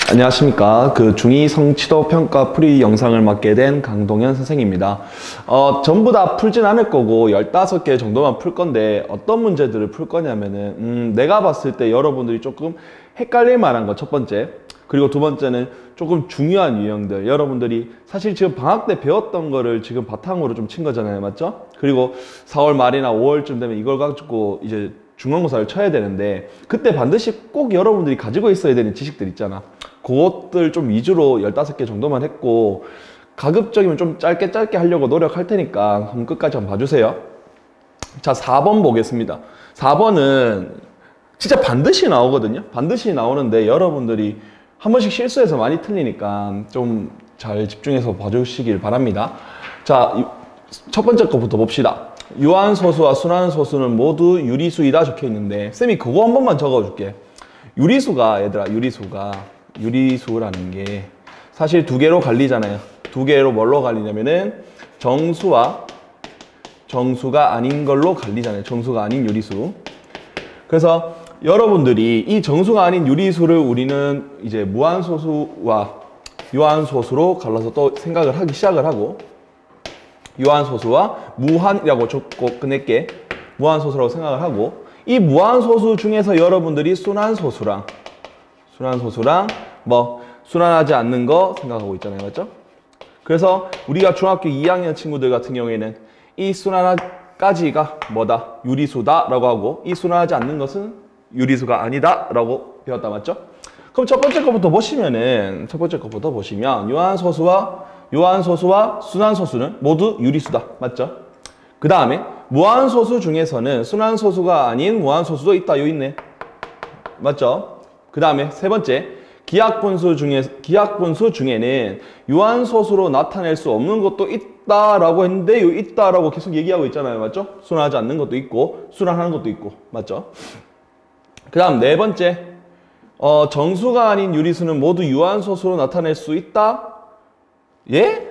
안녕하십니까. 중2 성취도 평가 풀이 영상을 맡게 된 강동현 선생입니다. 전부 다 풀진 않을 거고 15개 정도만 풀 건데 어떤 문제들을 풀 거냐면은 내가 봤을 때 여러분들이 조금 헷갈릴 만한 거 첫 번째, 그리고 두 번째는 조금 중요한 유형들, 여러분들이 사실 지금 방학 때 배웠던 거를 지금 바탕으로 좀 친 거잖아요, 맞죠? 그리고 4월 말이나 5월쯤 되면 이걸 가지고 이제 중간고사를 쳐야 되는데 그때 반드시 꼭 여러분들이 가지고 있어야 되는 지식들 있잖아. 그것들 좀 위주로 15개 정도만 했고, 가급적이면 좀 짧게 하려고 노력할 테니까 한번 끝까지 한번 봐주세요. 자, 4번 보겠습니다. 4번은 진짜 반드시 나오거든요. 반드시 나오는데 여러분들이 한 번씩 실수해서 많이 틀리니까 좀 잘 집중해서 봐주시길 바랍니다. 자, 첫 번째 거부터 봅시다. 유한소수와 순환소수는 모두 유리수이다 적혀 있는데, 쌤이 그거 한 번만 적어줄게. 유리수가, 얘들아, 유리수라는 게 사실 두 개로 갈리잖아요. 두 개로 뭘로 갈리냐면은 정수와 정수가 아닌 걸로 갈리잖아요. 정수가 아닌 유리수. 그래서 여러분들이 이 정수가 아닌 유리수를 우리는 이제 무한소수와 유한소수로 갈라서 또 생각을 하기 시작을 하고, 유한소수와 무한이라고 적고 끝낼게. 무한소수라고 생각을 하고, 이 무한소수 중에서 여러분들이 순환소수랑 뭐 순환하지 않는 거 생각하고 있잖아요, 맞죠? 그래서 우리가 중학교 2학년 친구들 같은 경우에는 이 순환까지가 뭐다? 유리수다 라고 하고, 이 순환하지 않는 것은 유리수가 아니다 라고 배웠다, 맞죠? 그럼 첫 번째 거부터 보시면 유한소수와 순환소수는 모두 유리수다, 맞죠? 그 다음에 무한소수 중에서는 순환소수가 아닌 무한소수도 있다, 요 있네, 맞죠? 그 다음에 세 번째, 기하분수 중에는 유한소수로 나타낼 수 없는 것도 있다라고 했는데, 요 있다라고 계속 얘기하고 있잖아요, 맞죠? 순환하지 않는 것도 있고 순환하는 것도 있고, 맞죠? 그 다음 네 번째, 정수가 아닌 유리수는 모두 유한소수로 나타낼 수 있다? 예?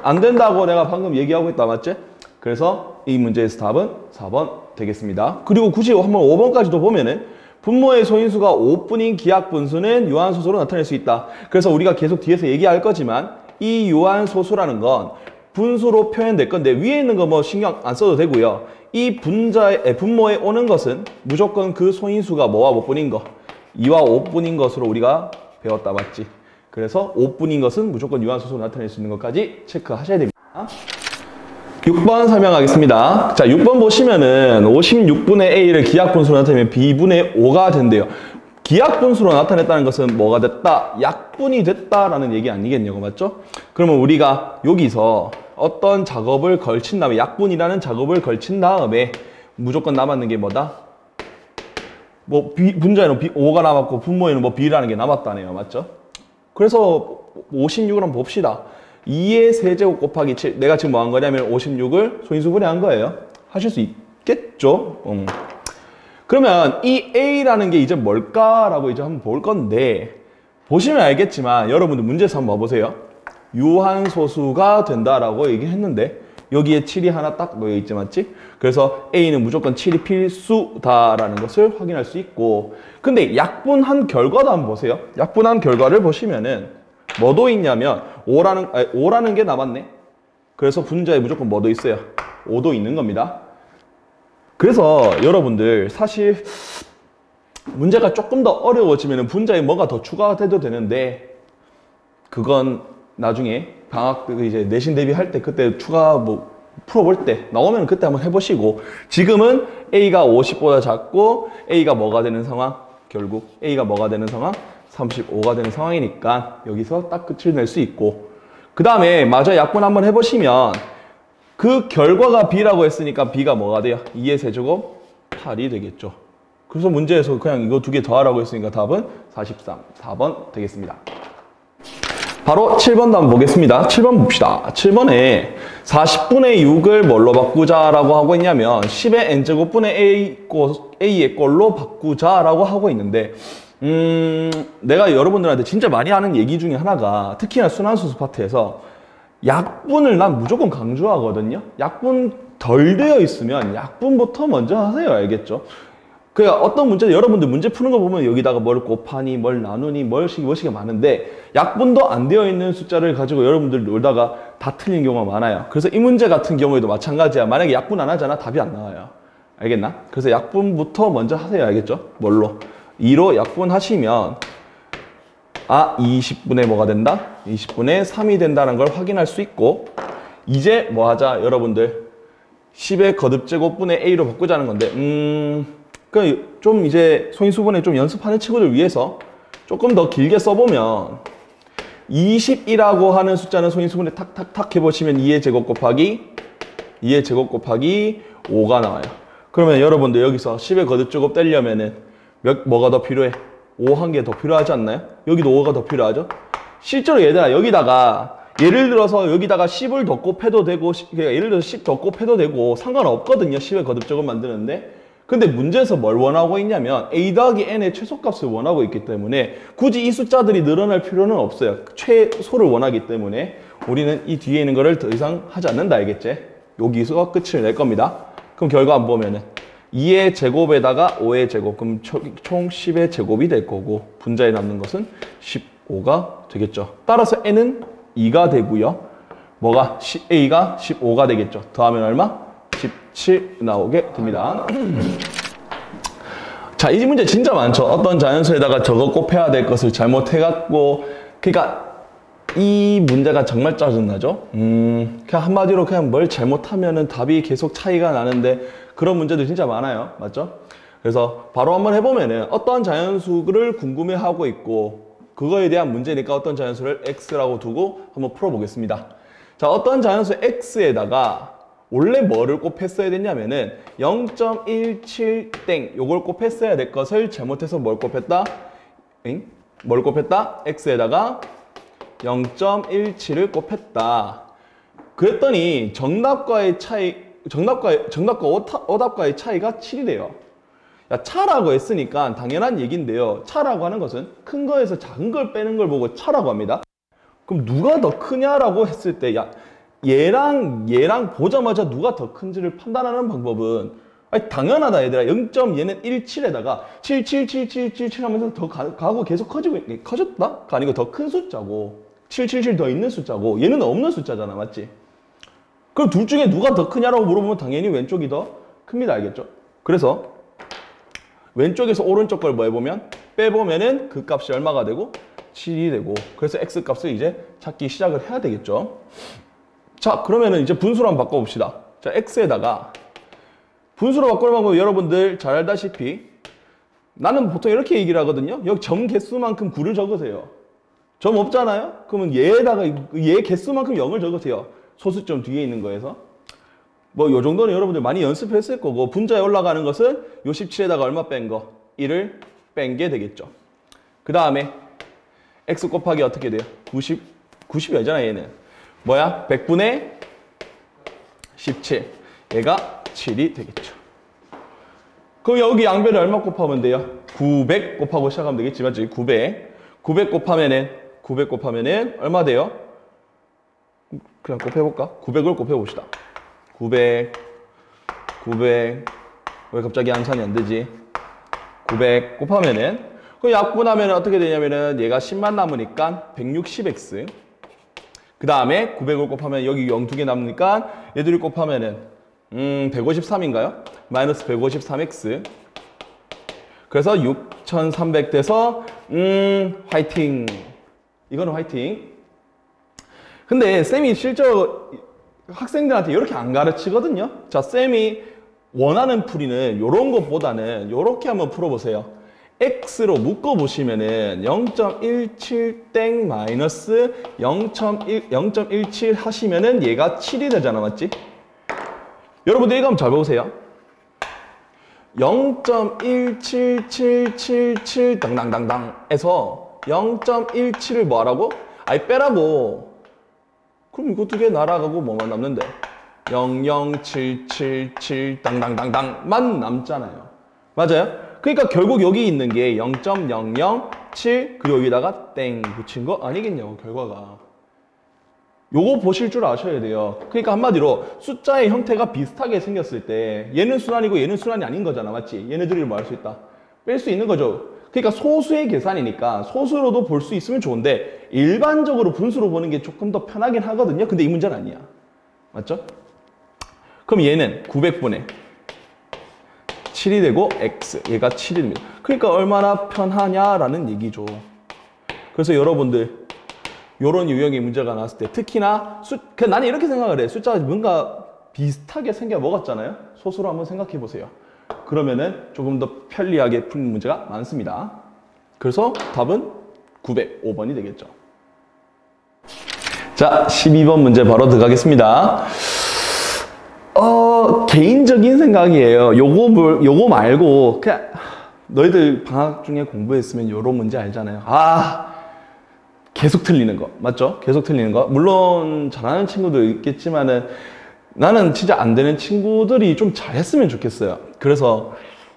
안 된다고 내가 방금 얘기하고 있다, 맞지? 그래서 이 문제에서 답은 4번 되겠습니다. 그리고 굳이 한번 5번까지도 보면은 분모의 소인수가 5분인 기하분수는 유한소수로 나타낼 수 있다. 그래서 우리가 계속 뒤에서 얘기할 거지만 이 유한소수라는 건 분수로 표현될 건데, 위에 있는 거 뭐 신경 안 써도 되고요. 이 분모에 오는 것은 무조건 그 소인수가 뭐와 5분인 거, 2와 5분인 것으로 우리가 배웠다, 맞지? 그래서 5분인 것은 무조건 유한소수로 나타낼 수 있는 것까지 체크하셔야 됩니다. 6번 설명하겠습니다. 자, 6번 보시면은 56분의 A를 기하분수로 나타내면 B분의 5가 된대요. 기하분수로 나타냈다는 것은 뭐가 됐다? 약분이 됐다라는 얘기 아니겠냐고, 맞죠? 그러면 우리가 여기서 어떤 작업을 걸친 다음에, 약분이라는 작업을 걸친 다음에 무조건 남았는 게 뭐다? 뭐 분자에는 5가 남았고 분모에는 뭐 B라는 게 남았다네요, 맞죠? 그래서 56을 한번 봅시다. 2의 세제곱 곱하기 7. 내가 지금 뭐 한 거냐면 56을 소인수분해 한 거예요. 하실 수 있겠죠? 그러면 이 A라는 게 이제 뭘까라고 이제 한번 볼 건데, 보시면 알겠지만 여러분들 문제에서 한번 봐보세요. 유한소수가 된다라고 얘기했는데 여기에 7이 하나 딱 놓여 있지, 맞지? 그래서 A는 무조건 7이 필수다라는 것을 확인할 수 있고, 근데 약분한 결과도 한번 보세요. 약분한 결과를 보시면은 뭐도 있냐면 5라는 게 남았네. 그래서 분자에 무조건 뭐도 있어요? 5도 있는 겁니다. 그래서 여러분들 사실 문제가 조금 더 어려워지면 분자에 뭐가 더 추가가 돼도 되는데, 그건 나중에 방학 때 이제 내신 대비할 때 그때 추가 뭐 풀어볼 때 나오면 그때 한번 해보시고, 지금은 A가 50보다 작고 A가 뭐가 되는 상황? 결국 A가 뭐가 되는 상황? 35가 되는 상황이니까 여기서 딱 끝을 낼 수 있고, 그 다음에 마저 약분 한번 해보시면 그 결과가 B라고 했으니까 B가 뭐가 돼요? 2의 세제곱 8이 되겠죠. 그래서 문제에서 그냥 이거 두 개 더하라고 했으니까 답은 43, 4번 되겠습니다. 바로 7번도 한번 보겠습니다. 7번 봅시다. 7번에 40분의 6을 뭘로 바꾸자라고 하고 있냐면 10의 n제곱분의 a의 꼴로 바꾸자라고 하고 있는데, 내가 여러분들한테 진짜 많이 하는 얘기 중에 하나가, 특히나 순환소수 파트에서 약분을 난 무조건 강조하거든요. 약분 덜 되어 있으면 약분부터 먼저 하세요, 알겠죠? 그러니까 어떤 문제, 여러분들 문제 푸는 거 보면 여기다가 뭘 곱하니, 뭘 나누니, 뭐시기 많은데 약분도 안 되어 있는 숫자를 가지고 여러분들 놀다가 다 틀린 경우가 많아요. 그래서 이 문제 같은 경우에도 마찬가지야. 만약에 약분 안 하잖아. 답이 안 나와요. 알겠나? 그래서 약분부터 먼저 하세요. 알겠죠? 뭘로? 2로 약분하시면 20분의 뭐가 된다? 20분의 3이 된다는 걸 확인할 수 있고 이제 뭐 하자 여러분들 10의 거듭제곱분의 a로 바꾸자는 건데 좀 이제 소인수분해 좀 연습하는 친구들 위해서 조금 더 길게 써보면 21이라고 하는 숫자는 소인수분해 탁탁탁 해보시면 2의 제곱 곱하기 5가 나와요. 그러면 여러분들 여기서 10의 거듭제곱 떼려면은 뭐가 더 필요해? 5 한 개 더 필요하지 않나요? 여기도 5가 더 필요하죠? 실제로 얘들아 여기다가 예를 들어서 여기다가 10을 더 곱해도 되고 그러니까 예를 들어서 10 더 곱해도 되고 상관없거든요. 10의 거듭제곱 만드는데 근데 문제에서 뭘 원하고 있냐면 a 더하기 n의 최소값을 원하고 있기 때문에 굳이 이 숫자들이 늘어날 필요는 없어요. 최소를 원하기 때문에 우리는 이 뒤에 있는 거를 더 이상 하지 않는다. 알겠지? 여기서 끝을 낼 겁니다. 그럼 결과 안 보면은 2의 제곱에다가 5의 제곱 그럼 총 10의 제곱이 될 거고 분자에 남는 것은 15가 되겠죠. 따라서 n은 2가 되고요. 뭐가? a가 15가 되겠죠. 더하면 얼마? 17 나오게 됩니다. 자, 이 문제 진짜 많죠. 어떤 자연수에다가 저거 곱해야 될 것을 잘못해갖고 그러니까 이 문제가 정말 짜증나죠. 그냥 한마디로 그냥 뭘 잘못하면은 답이 계속 차이가 나는데 그런 문제들 진짜 많아요. 맞죠? 그래서 바로 한번 해보면은 어떤 자연수를 궁금해하고 있고 그거에 대한 문제니까 어떤 자연수를 x라고 두고 한번 풀어보겠습니다. 자, 어떤 자연수 x에다가 원래 뭐를 곱했어야 됐냐면은 0.17땡 요걸 곱했어야 될 것을 잘못해서 뭘 곱했다? 뭘 곱했다? x에다가 0.17을 곱했다. 그랬더니 정답과 오답과의 차이가 7이래요. 야, 차라고 했으니까 당연한 얘기인데요. 차라고 하는 것은 큰 거에서 작은 걸 빼는 걸 보고 차라고 합니다. 그럼 누가 더 크냐라고 했을 때 야, 얘랑 보자마자 누가 더 큰지를 판단하는 방법은 아니, 당연하다 얘들아. 0.얘는 17에다가 77777 하면서 더 가고 계속 커졌다? 아니고 더 큰 숫자고 777 더 있는 숫자고 얘는 없는 숫자잖아. 맞지? 그럼 둘 중에 누가 더 크냐라고 물어보면 당연히 왼쪽이 더 큽니다. 알겠죠? 그래서 왼쪽에서 오른쪽 걸 뭐 해보면 빼보면은 그 값이 얼마가 되고 7이 되고 그래서 x 값을 이제 찾기 시작을 해야 되겠죠. 자, 그러면은 이제 분수로 한번 바꿔봅시다. 자, x에다가 분수로 바꾸려면 여러분들 잘 알다시피 나는 보통 이렇게 얘기를 하거든요. 여기 점 개수만큼 9를 적으세요. 점 없잖아요? 그러면 얘에다가 얘 개수만큼 0을 적으세요. 소수점 뒤에 있는 거에서. 뭐 요 정도는 여러분들 많이 연습했을 거고 분자에 올라가는 것은 요 17에다가 얼마 뺀 거? 1을 뺀 게 되겠죠. 그 다음에 x 곱하기 어떻게 돼요? 90이 아니잖아 얘는. 뭐야? 100분의 17. 얘가 7이 되겠죠. 그럼 여기 양변을 얼마 곱하면 돼요? 900 곱하고 시작하면 되겠지. 맞지? 900 곱하면은 얼마 돼요? 그냥 곱해볼까? 900을 곱해봅시다. 900 왜 갑자기 암산이 안 되지? 900 곱하면은 그 약분하면 어떻게 되냐면은 얘가 10만 남으니까 160x 그 다음에 900을 곱하면 여기 0 두 개 남으니까 얘들이 곱하면은 153인가요? 마이너스 153x 그래서 6300 돼서 화이팅. 이거는 화이팅. 근데 쌤이 실제로 학생들한테 이렇게 안 가르치거든요. 자, 쌤이 원하는 풀이는 이런 것보다는 이렇게 한번 풀어보세요. x로 묶어보시면은 0.17땡 마이너스 0.17 하시면은 얘가 7이 되잖아. 맞지? 여러분들 이거 한번 잘 보세요. 0.17777 당당당당에서 0.17을 뭐 하라고? 아니 빼라고. 그럼 이거 두 개 날아가고 뭐만 남는데? 00777 당당당당만 남잖아요. 맞아요? 그러니까 결국 여기 있는 게 0.007 그리고 여기다가 땡 붙인 거 아니겠냐고 결과가. 요거 보실 줄 아셔야 돼요. 그러니까 한마디로 숫자의 형태가 비슷하게 생겼을 때 얘는 순환이고 얘는 순환이 아닌 거잖아. 맞지? 얘네들을 뭐 할 수 있다? 뺄 수 있는 거죠. 그러니까 소수의 계산이니까 소수로도 볼 수 있으면 좋은데 일반적으로 분수로 보는 게 조금 더 편하긴 하거든요. 근데 이 문제는 아니야. 맞죠? 그럼 얘는 900분의 7이 되고 x, 얘가 7이 됩니다. 그러니까 얼마나 편하냐라는 얘기죠. 그래서 여러분들 요런 유형의 문제가 나왔을 때 특히나 나는 이렇게 생각을 해. 숫자가 뭔가 비슷하게 생겨 먹었잖아요. 소수로 한번 생각해 보세요. 그러면은 조금 더 편리하게 풀는 문제가 많습니다. 그래서 답은 905번이 되겠죠. 자, 12번 문제 바로 들어가겠습니다. 개인적인 생각이에요. 요거 말고 그냥 너희들 방학 중에 공부했으면 요런 문제 알잖아요. 계속 틀리는 거 맞죠? 계속 틀리는 거. 물론 잘하는 친구도 있겠지만은 나는 진짜 안 되는 친구들이 좀 잘했으면 좋겠어요. 그래서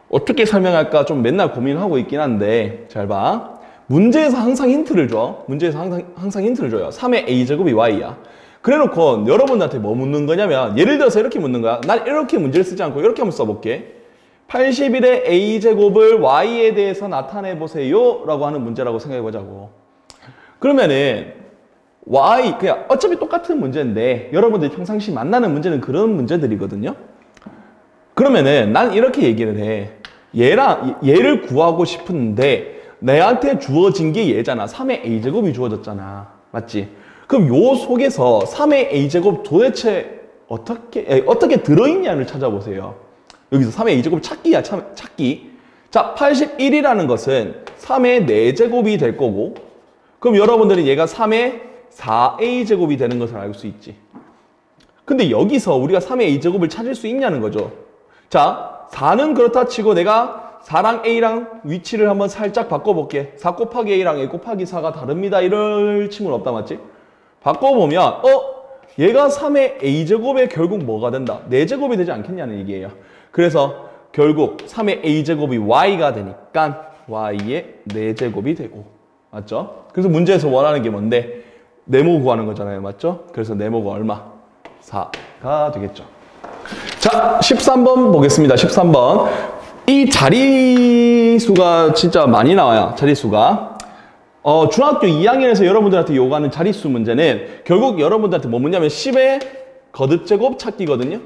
어떻게 설명할까 좀 맨날 고민하고 있긴 한데 잘 봐. 문제에서 항상 힌트를 줘. 문제에서 항상 힌트를 줘요. 3의 a제곱이 y야. 그래놓고 여러분들한테 뭐 묻는 거냐면 예를 들어서 이렇게 묻는 거야. 난 이렇게 문제를 쓰지 않고 이렇게 한번 써볼게. 81의 a제곱을 y에 대해서 나타내보세요 라고 하는 문제라고 생각해보자고. 그러면은 그냥 어차피 똑같은 문제인데 여러분들이 평상시 만나는 문제는 그런 문제들이거든요. 그러면은 난 이렇게 얘기를 해. 얘를 구하고 싶은데 내한테 주어진 게 얘잖아. 3의 a제곱이 주어졌잖아. 맞지? 그럼 요 속에서 3의 a제곱 도대체 어떻게 들어있냐를 찾아보세요. 여기서 3의 a제곱 찾기야. 찾기. 자, 81이라는 것은 3의 4제곱이 될 거고 그럼 여러분들은 얘가 3의 4a제곱이 되는 것을 알 수 있지. 근데 여기서 우리가 3의 a제곱을 찾을 수 있냐는 거죠. 자, 4는 그렇다 치고 내가 4랑 a랑 위치를 한번 살짝 바꿔볼게. 4 곱하기 a랑 a 곱하기 4가 다릅니다. 이럴 친구는 없다. 맞지? 바꿔보면 얘가 3의 a제곱에 결국 뭐가 된다? 4제곱이 되지 않겠냐는 얘기예요. 그래서 결국 3의 a제곱이 y가 되니까 y의 4제곱이 되고 맞죠? 그래서 문제에서 원하는 게 뭔데? 네모 구하는 거잖아요. 맞죠? 그래서 네모가 얼마? 4가 되겠죠. 자, 13번 보겠습니다. 13번. 이 자리수가 진짜 많이 나와요. 자리수가. 중학교 2학년에서 여러분들한테 요구하는 자리수 문제는 결국 여러분들한테 뭐 묻냐면 10의 거듭제곱 찾기거든요.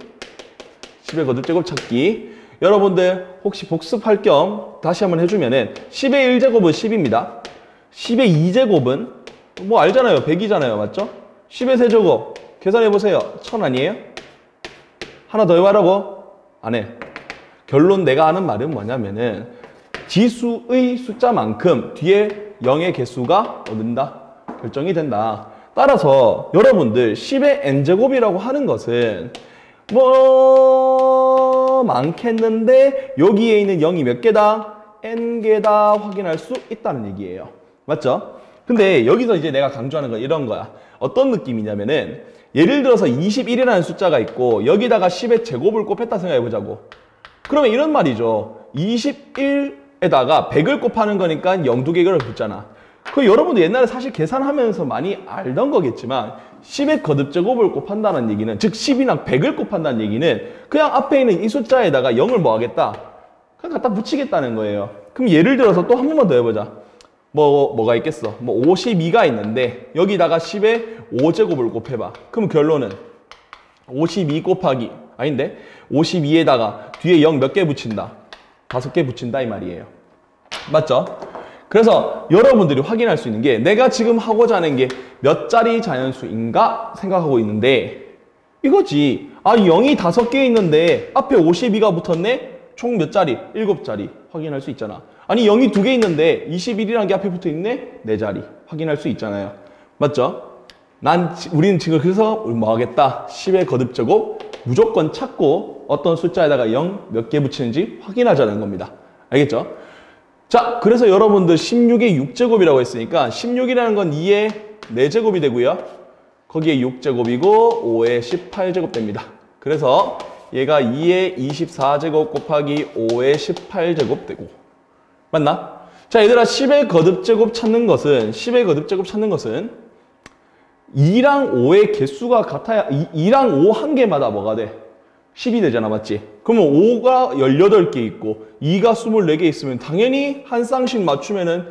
10의 거듭제곱 찾기. 여러분들 혹시 복습할 겸 다시 한번 해주면은 10의 1제곱은 10입니다. 10의 2제곱은 뭐 알잖아요. 100이잖아요. 맞죠? 10의 세제곱 계산해보세요. 1000 아니에요? 하나 더 해봐라고? 안 해. 결론 내가 하는 말은 뭐냐면은 지수의 숫자만큼 뒤에 0의 개수가 얻는다. 결정이 된다. 따라서 여러분들 10의 n제곱이라고 하는 것은 뭐 많겠는데 여기에 있는 0이 몇 개다? n개다 확인할 수 있다는 얘기예요. 맞죠? 근데 여기서 이제 내가 강조하는 건 이런 거야. 어떤 느낌이냐면은 예를 들어서 21이라는 숫자가 있고 여기다가 10의 제곱을 곱했다 생각해보자고. 그러면 이런 말이죠. 21에다가 100을 곱하는 거니까 0~2개를 붙잖아. 그 여러분도 옛날에 사실 계산하면서 많이 알던 거겠지만 10의 거듭제곱을 곱한다는 얘기는 즉 10이랑 100을 곱한다는 얘기는 그냥 앞에 있는 이 숫자에다가 0을 뭐 하겠다? 그냥 갖다 붙이겠다는 거예요. 그럼 예를 들어서 또 한 번만 더 해보자. 뭐가 있겠어? 뭐 52가 있는데 여기다가 10의 5제곱을 곱해봐. 그럼 결론은 52 곱하기 아닌데 52에다가 뒤에 0 몇 개 붙인다? 5개 붙인다 이 말이에요. 맞죠? 그래서 여러분들이 확인할 수 있는 게 내가 지금 하고자 하는 게 몇 자리 자연수인가 생각하고 있는데 이거지. 0이 5개 있는데 앞에 52가 붙었네? 총 몇 자리? 7자리 확인할 수 있잖아. 아니 0이 2개 있는데 21이라는 게 앞에 붙어 있네? 4자리 확인할 수 있잖아요. 맞죠? 우리는 지금 그래서 뭐 하겠다? 10의 거듭제곱 무조건 찾고 어떤 숫자에다가 0 몇 개 붙이는지 확인하자는 겁니다. 알겠죠? 자, 그래서 여러분들 16의 6제곱이라고 했으니까 16이라는 건 2의 4제곱이 되고요. 거기에 6제곱이고 5의 18제곱 됩니다. 그래서 얘가 2의 24제곱 곱하기 5의 18제곱 되고 맞나? 자, 얘들아 10의 거듭제곱 찾는 것은 2랑 5의 개수가 같아야 2랑 5 한 개마다 뭐가 돼? 10이 되잖아, 맞지? 그러면 5가 18개 있고 2가 24개 있으면 당연히 한 쌍씩 맞추면은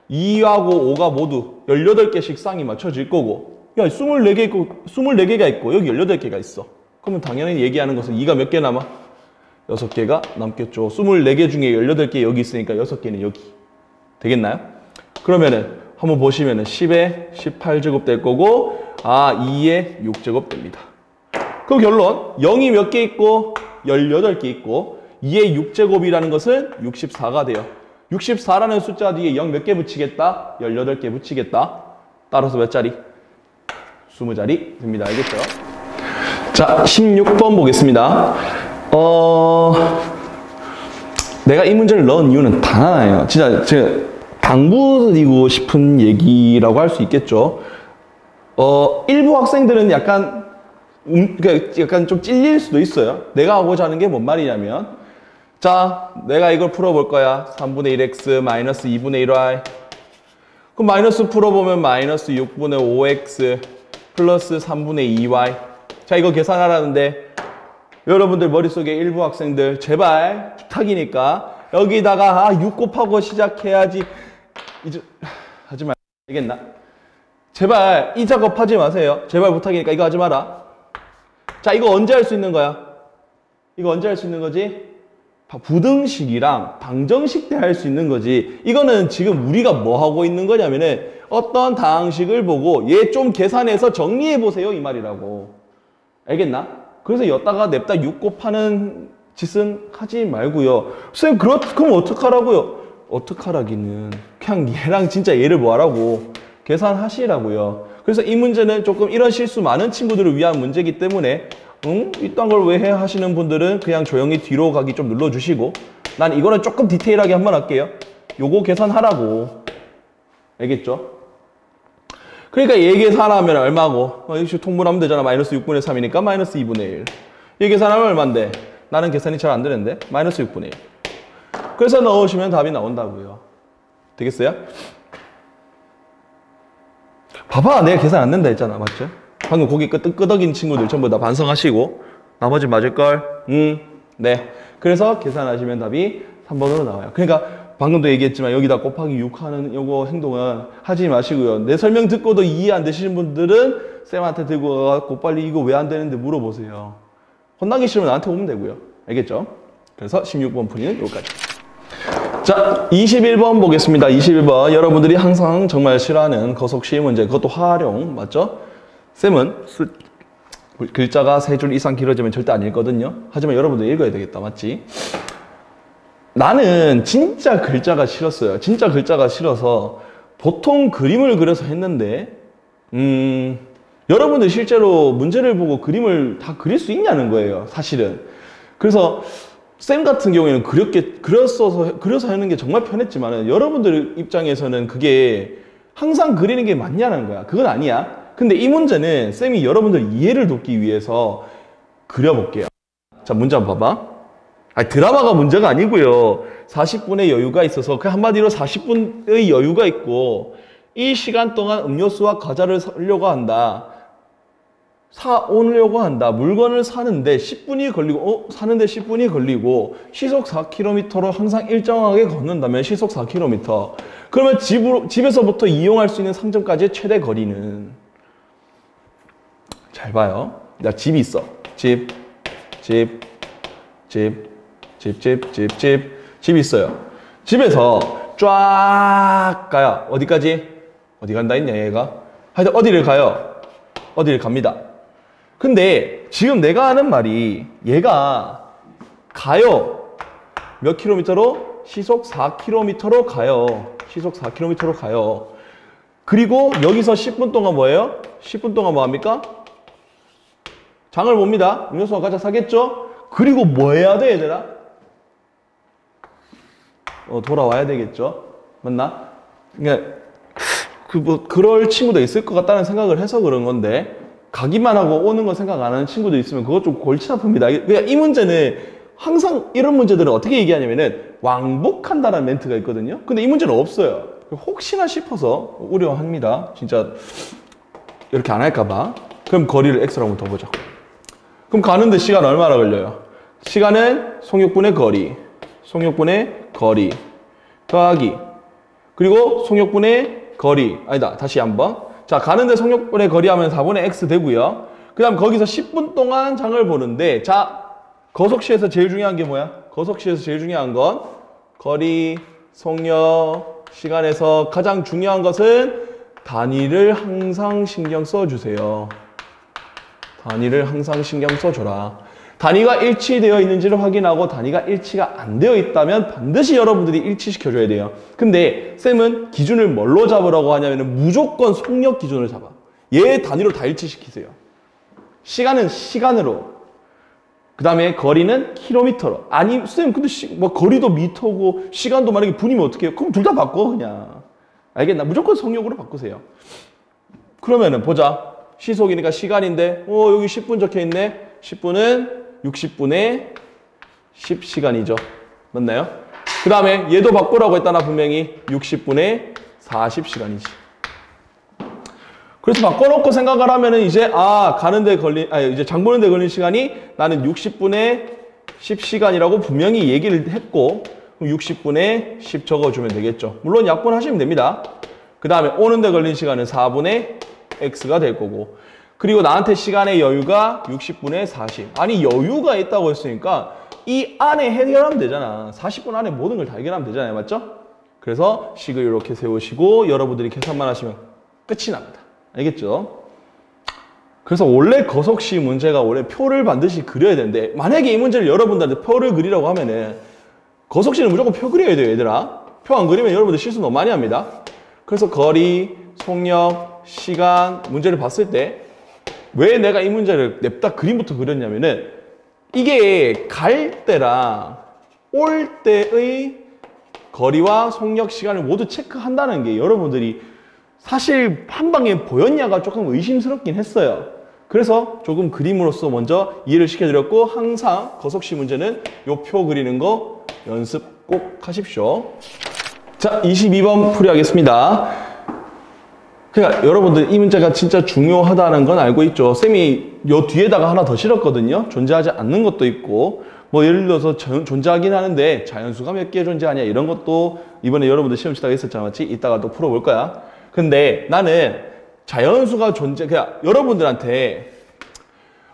2하고 5가 모두 18개씩 쌍이 맞춰질 거고, 야 24개 있고 24개가 있고 여기 18개가 있어. 그러면 당연히 얘기하는 것은 2가 몇 개 남아? 6개가 남겠죠. 24개 중에 18개 여기 있으니까 6개는 여기. 되겠나요? 그러면은 한번 보시면은 10에 18제곱 될 거고, 2에 6제곱 됩니다. 그럼 결론 0이 몇 개 있고 18개 있고 2의 6제곱이라는 것은 64가 돼요. 64라는 숫자 뒤에 0 몇 개 붙이겠다? 18개 붙이겠다. 따라서 몇 자리? 20자리 됩니다. 알겠죠? 자, 16번 보겠습니다. 내가 이 문제를 넣은 이유는 단 하나예요. 진짜 제가 당부드리고 싶은 얘기라고 할 수 있겠죠. 일부 학생들은 약간 좀 찔릴 수도 있어요. 내가 하고자 하는 게 뭔 말이냐면, 자, 내가 이걸 풀어볼 거야. 3분의 1x 마이너스 2분의 1y. 그럼 마이너스 풀어보면 마이너스 6분의 5x 플러스 3분의 2y. 자, 이거 계산하라는데 여러분들 머릿속에 일부 학생들 제발 부탁이니까 여기다가 6 곱하고 시작해야지. 이제 하지 말. 알겠나? 제발 이 작업하지 마세요. 제발 부탁이니까 이거 하지 마라. 자, 이거 언제 할 수 있는 거야? 이거 언제 할 수 있는 거지? 부등식이랑 방정식 때 할 수 있는 거지. 이거는 지금 우리가 뭐 하고 있는 거냐면은 어떤 다항식을 보고 얘 좀 계산해서 정리해 보세요 이 말이라고. 알겠나? 그래서 여기다가 냅다 6 곱하는 짓은 하지 말고요. 선생님 그럼 어떡하라고요? 어떡하라기는 그냥 얘랑 진짜 얘를 뭐 하라고 계산하시라고요. 그래서 이 문제는 조금 이런 실수 많은 친구들을 위한 문제이기 때문에 이딴 걸 왜 해 하시는 분들은 그냥 조용히 뒤로 가기 좀 눌러주시고, 난 이거는 조금 디테일하게 한번 할게요. 요거 계산하라고. 알겠죠? 그러니까 얘 계산하면 얼마고? 역시 통분하면 되잖아. 마이너스 6분의 3이니까 마이너스 2분의 1. 얘 계산하면 얼만데? 나는 계산이 잘 안 되는데 마이너스 6분의 1. 그래서 넣으시면 답이 나온다고요. 되겠어요? 봐봐, 내가 계산 안 된다 했잖아. 맞죠? 방금 고개 끄덕인 친구들 전부 다 반성하시고 나머지 맞을걸? 네. 그래서 계산하시면 답이 3번으로 나와요. 그러니까 방금도 얘기했지만 여기다 곱하기 6 하는 요거 행동은 하지 마시고요. 내 설명 듣고도 이해 안 되시는 분들은 쌤한테 들고 가고 빨리 이거 왜 안 되는데 물어보세요. 혼나기 싫으면 나한테 오면 되고요. 알겠죠? 그래서 16번 풀이는 여기까지. 자, 21번 보겠습니다. 21번. 여러분들이 항상 정말 싫어하는 거속시 문제. 그것도 활용. 맞죠? 쌤은 글자가 3줄 이상 길어지면 절대 안 읽거든요. 하지만 여러분들 읽어야 되겠다. 맞지? 나는 진짜 글자가 싫었어요. 진짜 글자가 싫어서 보통 그림을 그려서 했는데 여러분들 실제로 문제를 보고 그림을 다 그릴 수 있냐는 거예요. 사실은. 그래서 쌤 같은 경우에는 그려서 하는 게 정말 편했지만 여러분들 입장에서는 그게 항상 그리는 게 맞냐는 거야. 그건 아니야. 근데 이 문제는 쌤이 여러분들 이해를 돕기 위해서 그려볼게요. 자, 문제 한번 봐봐. 아니, 드라마가 문제가 아니고요. 40분의 여유가 있어서 그 한마디로 40분의 여유가 있고 이 시간 동안 음료수와 과자를 사려고 한다. 사오려고 한다. 물건을 사는데 10분이 걸리고 사는데 10분이 걸리고 시속 4km로 항상 일정하게 걷는다면 시속 4km. 그러면 집에서부터 이용할 수 있는 상점까지의 최대 거리는, 잘 봐요. 야, 집이 있어. 집이 있어요. 집에서 쫙 가요. 어디까지? 어디 간다 했냐 얘가? 하여튼 어디를 가요? 어디를 갑니다. 근데 지금 내가 하는 말이 얘가 가요. 몇 킬로미터로? 시속 4km로 가요. 시속 4km로 가요. 그리고 여기서 10분 동안 뭐예요? 10분 동안 뭐 합니까? 장을 봅니다. 음료수와 과자 사겠죠? 그리고 뭐 해야 돼, 얘들아? 돌아와야 되겠죠? 맞나? 그러니까 그럴 친구도 있을 것 같다는 생각을 해서 그런 건데, 가기만 하고 오는 거 생각 안 하는 친구도 있으면 그것 좀 골치 아픕니다. 그냥 이 문제는 항상 이런 문제들은 어떻게 얘기하냐면은 왕복한다는 멘트가 있거든요. 근데 이 문제는 없어요. 혹시나 싶어서 우려합니다. 진짜 이렇게 안 할까봐. 그럼 거리를 x로 한번 더 보자고. 그럼 가는데 시간 얼마나 걸려요? 시간은 속력분의 거리 더하기 그리고 속력분의 거리 아니다 다시 한번. 자, 가는데 속력분의 거리 하면 4분의 x 되고요. 그 다음 거기서 10분 동안 장을 보는데, 자, 거속시에서 제일 중요한 게 뭐야? 거속시에서 제일 중요한 건 거리, 속력, 시간에서 가장 중요한 것은 단위를 항상 신경 써주세요. 단위를 항상 신경 써줘라. 단위가 일치되어 있는지를 확인하고 단위가 일치가 안 되어 있다면 반드시 여러분들이 일치시켜줘야 돼요. 근데 쌤은 기준을 뭘로 잡으라고 하냐면 무조건 속력 기준을 잡아. 얘 단위로 다 일치시키세요. 시간은 시간으로, 그 다음에 거리는 킬로미터로. 아니 쌤 근데 뭐 거리도 미터고 시간도 만약에 분이면 어떻게 해요? 그럼 둘 다 바꿔 그냥. 알겠나? 무조건 속력으로 바꾸세요. 그러면은 보자. 시속이니까 시간인데 여기 10분 적혀있네. 10분은 60분의 10시간이죠. 맞나요? 그 다음에 얘도 바꾸라고 했다나 분명히 60분의 40시간이지. 그래서 바꿔놓고 생각을 하면은 이제 가는데 걸린 이제 장 보는데 걸린 시간이 나는 60분의 10시간이라고 분명히 얘기를 했고, 그럼 60분의 10 적어주면 되겠죠. 물론 약분하시면 됩니다. 그 다음에 오는데 걸린 시간은 4분의 x가 될 거고, 그리고 나한테 시간의 여유가 60분의 40. 아니 여유가 있다고 했으니까 이 안에 해결하면 되잖아. 40분 안에 모든 걸 다 해결하면 되잖아요. 맞죠? 그래서 식을 이렇게 세우시고 여러분들이 계산만 하시면 끝이 납니다. 알겠죠? 그래서 원래 거속시 문제가 원래 표를 반드시 그려야 되는데, 만약에 이 문제를 여러분들한테 표를 그리라고 하면은 거속시는 무조건 표 그려야 돼요, 얘들아. 표 안 그리면 여러분들 실수 너무 많이 합니다. 그래서 거리, 속력, 시간 문제를 봤을 때 왜 내가 이 문제를 냅다 그림부터 그렸냐면은, 이게 갈 때랑 올 때의 거리와 속력, 시간을 모두 체크한다는 게 여러분들이 사실 한 방에 보였냐가 조금 의심스럽긴 했어요. 그래서 조금 그림으로써 먼저 이해를 시켜드렸고, 항상 거속시 문제는 요 표 그리는 거 연습 꼭 하십시오. 자, 22번 풀이하겠습니다. 그러니까 여러분들 이 문제가 진짜 중요하다는 건 알고 있죠. 쌤이 요 뒤에다가 하나 더 실었거든요. 존재하지 않는 것도 있고, 뭐 예를 들어서 존재하긴 하는데 자연수가 몇 개 존재하냐 이런 것도 이번에 여러분들 시험 치다가 있었잖아, 맞지? 이따가 또 풀어볼 거야. 근데 나는 자연수가 그냥 여러분들한테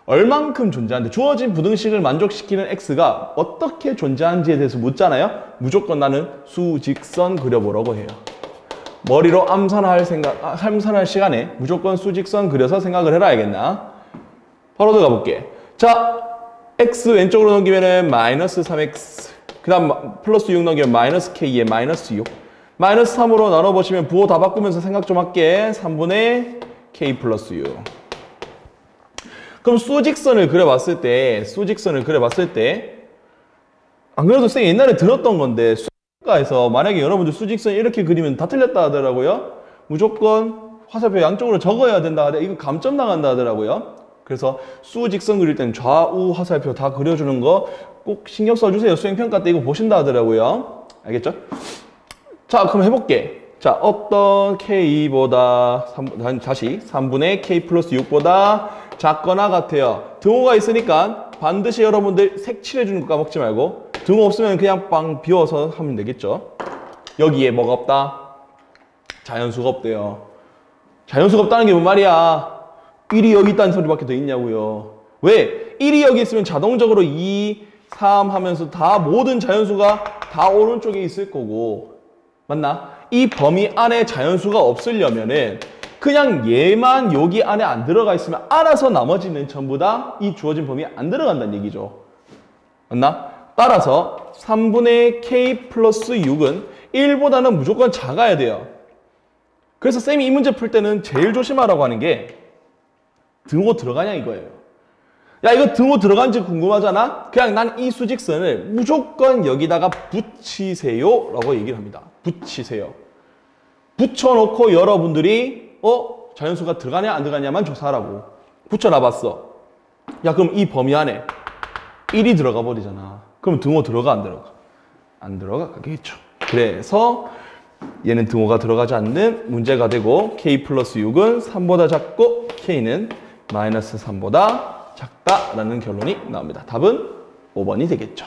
얼만큼 존재하는데, 주어진 부등식을 만족시키는 x가 어떻게 존재하는지에 대해서 묻잖아요. 무조건 나는 수직선 그려보라고 해요. 머리로 암산할 시간에 무조건 수직선 그려서 생각을 해라, 알겠나? 바로 들어가 볼게. 자, x 왼쪽으로 넘기면은 마이너스 3x, 그 다음 플러스 6 넘기면 마이너스 k에 마이너스 6. 마이너스 3으로 나눠보시면 부호 다 바꾸면서 생각 좀 할게. 3분의 k 플러스 6. 그럼 수직선을 그려봤을 때, 안 그래도 쌤 옛날에 들었던 건데, 수학과에서 만약에 여러분들 수직선 이렇게 그리면 다 틀렸다 하더라고요. 무조건 화살표 양쪽으로 적어야 된다 하더라고요. 이거 감점 나간다 하더라고요. 그래서 수직선 그릴 때는 좌우 화살표 다 그려주는 거 꼭 신경 써주세요. 수행평가 때 이거 보신다 하더라고요. 알겠죠? 자, 그럼 해볼게. 자, 어떤 k보다 다시 3분의 k 플러스 6보다 작거나 같아요. 등호가 있으니까 반드시 여러분들 색칠해주는 거 까먹지 말고, 등호 없으면 그냥 빵 비워서 하면 되겠죠. 여기에 뭐가 없다? 자연수가 없대요. 자연수가 없다는 게 뭔 말이야? 1이 여기 있다는 소리밖에 더 있냐고요. 왜? 1이 여기 있으면 자동적으로 2, 3 하면서 다 모든 자연수가 다 오른쪽에 있을 거고, 맞나? 이 범위 안에 자연수가 없으려면은 그냥 얘만 여기 안에 안 들어가 있으면 알아서 나머지는 전부 다 이 주어진 범위에 안 들어간다는 얘기죠. 맞나? 따라서 3분의 k 플러스 6은 1보다는 무조건 작아야 돼요. 그래서 쌤이 이 문제 풀 때는 제일 조심하라고 하는 게 등호 들어가냐 이거예요. 야, 이거 등호 들어간지 궁금하잖아? 그냥 난 이 수직선을 무조건 여기다가 붙이세요 라고 얘기를 합니다. 붙이세요. 붙여놓고 여러분들이 자연수가 들어가냐 안 들어가냐만 조사하라고. 붙여놔봤어. 야, 그럼 이 범위 안에 1이 들어가 버리잖아. 그럼 등호 들어가 안 들어가? 안 들어가겠죠. 그래서 얘는 등호가 들어가지 않는 문제가 되고 k 플러스 6은 3보다 작고 k는 마이너스 3보다 작다라는 결론이 나옵니다. 답은 5번이 되겠죠.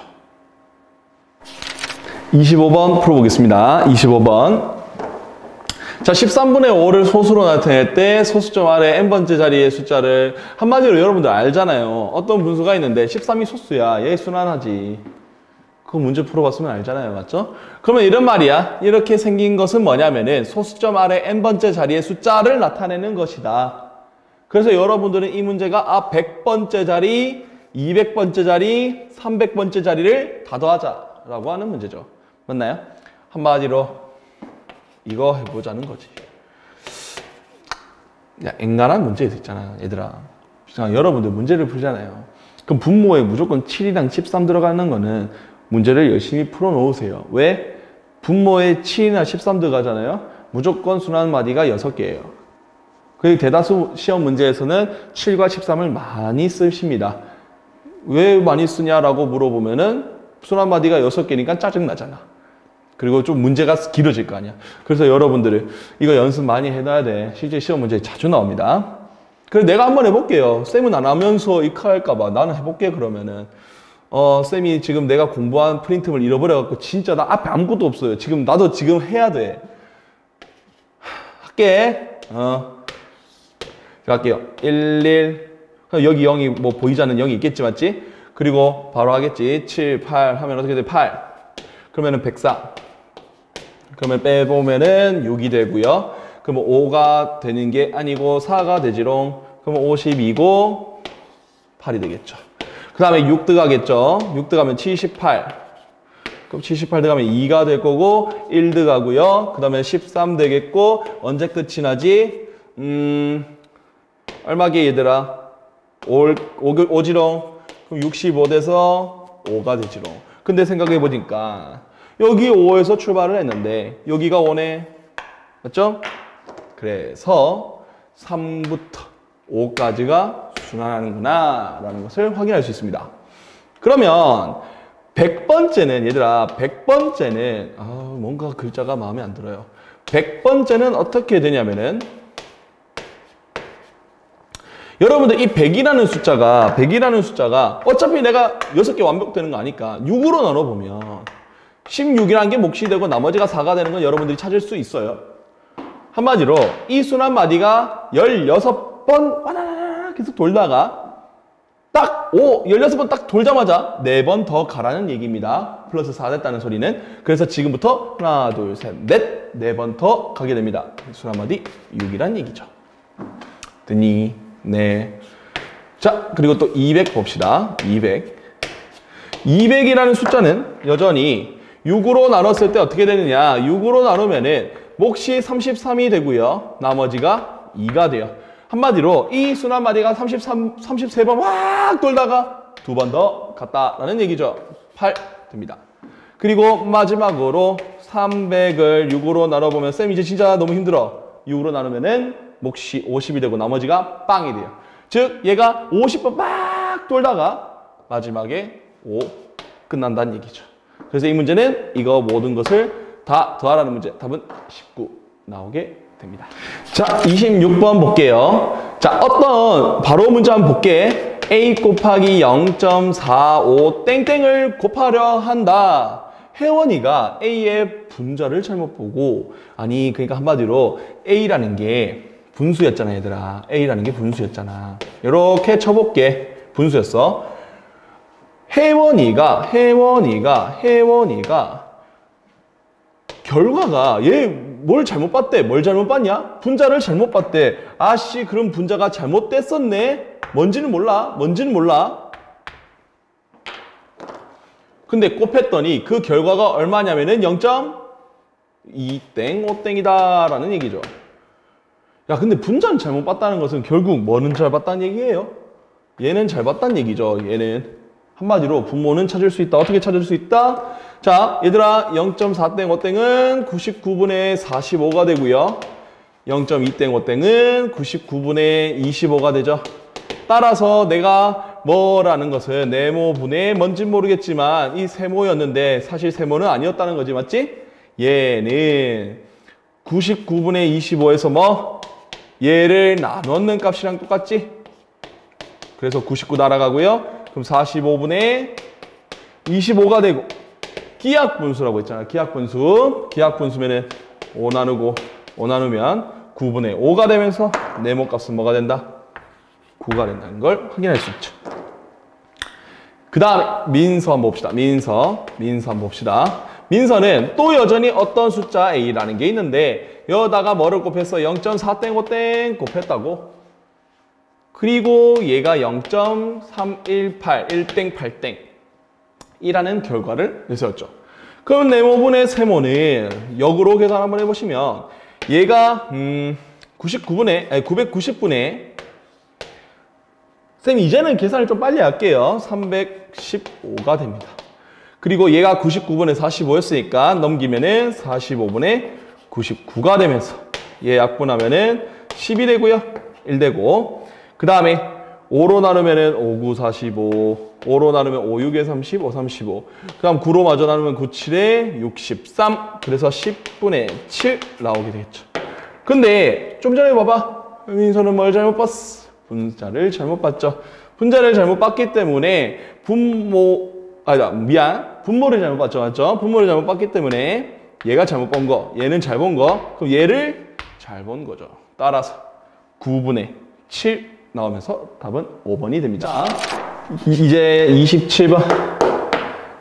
25번 풀어보겠습니다. 25번. 자, 13분의 5를 소수로 나타낼 때 소수점 아래 n번째 자리의 숫자를 한마디로 여러분들 알잖아요. 어떤 분수가 있는데 13이 소수야. 얘 순환하지. 그거 문제 풀어봤으면 알잖아요. 맞죠? 그러면 이런 말이야. 이렇게 생긴 것은 뭐냐면은 소수점 아래 n번째 자리의 숫자를 나타내는 것이다. 그래서 여러분들은 이 문제가 100번째 자리, 200번째 자리, 300번째 자리를 다 더하자라고 하는 문제죠. 맞나요? 한마디로 이거 해보자는 거지. 야, 앵간한 문제에서 있잖아, 얘들아. 여러분들 문제를 풀잖아요. 그럼 분모에 무조건 7이랑 13 들어가는 거는 문제를 열심히 풀어놓으세요. 왜? 분모에 7이나 13 들어가잖아요. 무조건 순환 마디가 6개예요. 그리고 대다수 시험 문제에서는 7과 13을 많이 쓰십니다. 왜 많이 쓰냐라고 물어보면은 순환 마디가 6개니까 짜증나잖아. 그리고 좀 문제가 길어질 거 아니야. 그래서 여러분들은 이거 연습 많이 해놔야 돼. 실제 시험 문제 자주 나옵니다. 그래서 내가 한번 해볼게요. 쌤은 안 하면서 이거 할까봐 나는 해볼게. 그러면은 쌤이 지금 내가 공부한 프린트물 잃어버려갖고 진짜 나 앞에 아무것도 없어요. 지금 나도 지금 해야 돼. 할게. 갈게요. 11. 여기 0이 뭐 보이지 않는 0이 있겠지, 맞지? 그리고 바로 하겠지. 7, 8 하면 어떻게 돼? 8. 그러면은 104. 그러면 빼보면은 6이 되고요. 그러면 5가 되는 게 아니고 4가 되지롱. 그러면 52고 8이 되겠죠. 그 다음에 6 들어가겠죠. 6 들어가면 78. 그럼 78 들어가면 2가 될 거고 1 들어가고요. 그 다음에 13 되겠고 언제 끝이 나지? 얼마게 얘들아? 5지롱. 그럼 65 돼서 5가 되지롱. 근데 생각해 보니까 여기 5에서 출발을 했는데 여기가 5네. 맞죠? 그래서 3부터 5까지가 순환하는구나 라는 것을 확인할 수 있습니다. 그러면 100번째는 얘들아 100번째는 뭔가 글자가 마음에 안 들어요. 100번째는 어떻게 되냐면은 여러분들 이 100이라는 숫자가 어차피 내가 6개 완벽되는 거 아니까 6으로 나눠보면 16이라는 게 몫이 되고 나머지가 4가 되는 건 여러분들이 찾을 수 있어요. 한마디로 이 순환 마디가 16번 와나나나 계속 돌다가 딱 16번 딱 돌자마자 4번 더 가라는 얘기입니다. 플러스 4 됐다는 소리는. 그래서 지금부터 하나, 둘, 셋, 넷, 4번 더 가게 됩니다. 순환 마디 6이란 얘기죠. 됐니? 네. 자, 그리고 또 200 봅시다. 200. 200이라는 숫자는 여전히 6으로 나눴을 때 어떻게 되느냐. 6으로 나누면은 몫이 33이 되고요. 나머지가 2가 돼요. 한마디로 이 순환 마디가 33번 확 돌다가 2번 더 갔다라는 얘기죠. 8 됩니다. 그리고 마지막으로 300을 6으로 나눠보면 쌤 이제 진짜 너무 힘들어. 6으로 나누면은 몫이 50이 되고 나머지가 빵이 돼요. 즉 얘가 50번 막 돌다가 마지막에 5 끝난다는 얘기죠. 그래서 이 문제는 이거 모든 것을 다 더하라는 문제. 답은 19 나오게 됩니다. 자, 26번 볼게요. 자, 바로 문제 한번 볼게. a 곱하기 0.45 땡땡을 곱하려 한다. 혜원이가 a의 분자를 잘못 보고 그러니까 한마디로 a라는 게 분수였잖아, 얘들아. a라는 게 분수였잖아. 이렇게 쳐볼게. 분수였어. 혜원이가 결과가 얘 뭘 잘못 봤대? 뭘 잘못 봤냐? 분자를 잘못 봤대. 아씨, 그럼 분자가 잘못됐었네? 뭔지는 몰라. 근데 곱했더니 그 결과가 얼마냐면은 0.2땡 5땡이다 라는 얘기죠. 야, 근데 분자는 잘못 봤다는 것은 결국 뭐는 잘 봤다는 얘기예요? 얘는 잘 봤다는 얘기죠. 얘는 한마디로 분모는 찾을 수 있다. 어떻게 찾을 수 있다? 자, 얘들아 0.4땡 5땡은 99분의 45가 되고요. 0.2땡 5땡은 99분의 25가 되죠. 따라서 내가 뭐라는 것은 네모분의 뭔진 모르겠지만 이 세모였는데 사실 세모는 아니었다는 거지, 맞지? 얘는 99분의 25에서 뭐? 얘를 나누는 값이랑 똑같지? 그래서 99 날아가고요. 그럼 45분의 25가 되고 기하분수라고 했잖아. 기하분수면은 5 나누고 5 나누면 9분의 5가 되면서 네모값은 뭐가 된다? 9가 된다는 걸 확인할 수 있죠. 그 다음에 민서 한번 봅시다. 민서 한번 봅시다. 민서는 또 여전히 어떤 숫자 A라는 게 있는데 여기다가 뭐를 곱해서 0.4땡5땡 곱했다고. 그리고 얘가 0.318 1땡 8땡 이라는 결과를 내세웠죠. 그럼 네모분의 세모는 역으로 계산 한번 해보시면 얘가 990분의 쌤 이제는 계산을 좀 빨리 할게요. 315가 됩니다. 그리고 얘가 99분의 45였으니까 넘기면은 45분의 99가 되면서 얘 약분하면은 10이 되고요. 1 되고 그 다음에 5로 나누면은 5, 9, 45 5로 나누면 5, 6에 30, 5, 35 그 다음 9로 마저 나누면 9, 7에 63 그래서 10분의 7 나오게 되겠죠. 근데 좀 전에 봐봐. 민서는 뭘 잘못 봤어? 분자를 잘못 봤죠. 분자를 잘못 봤기 때문에 분모를 잘못 봤죠. 맞죠? 분모를 잘못 봤기 때문에 얘가 잘못 본 거, 얘는 잘 본 거, 그럼 얘를 잘 본 거죠. 따라서 9분의 7 나오면서 답은 5번이 됩니다. 이제 27번.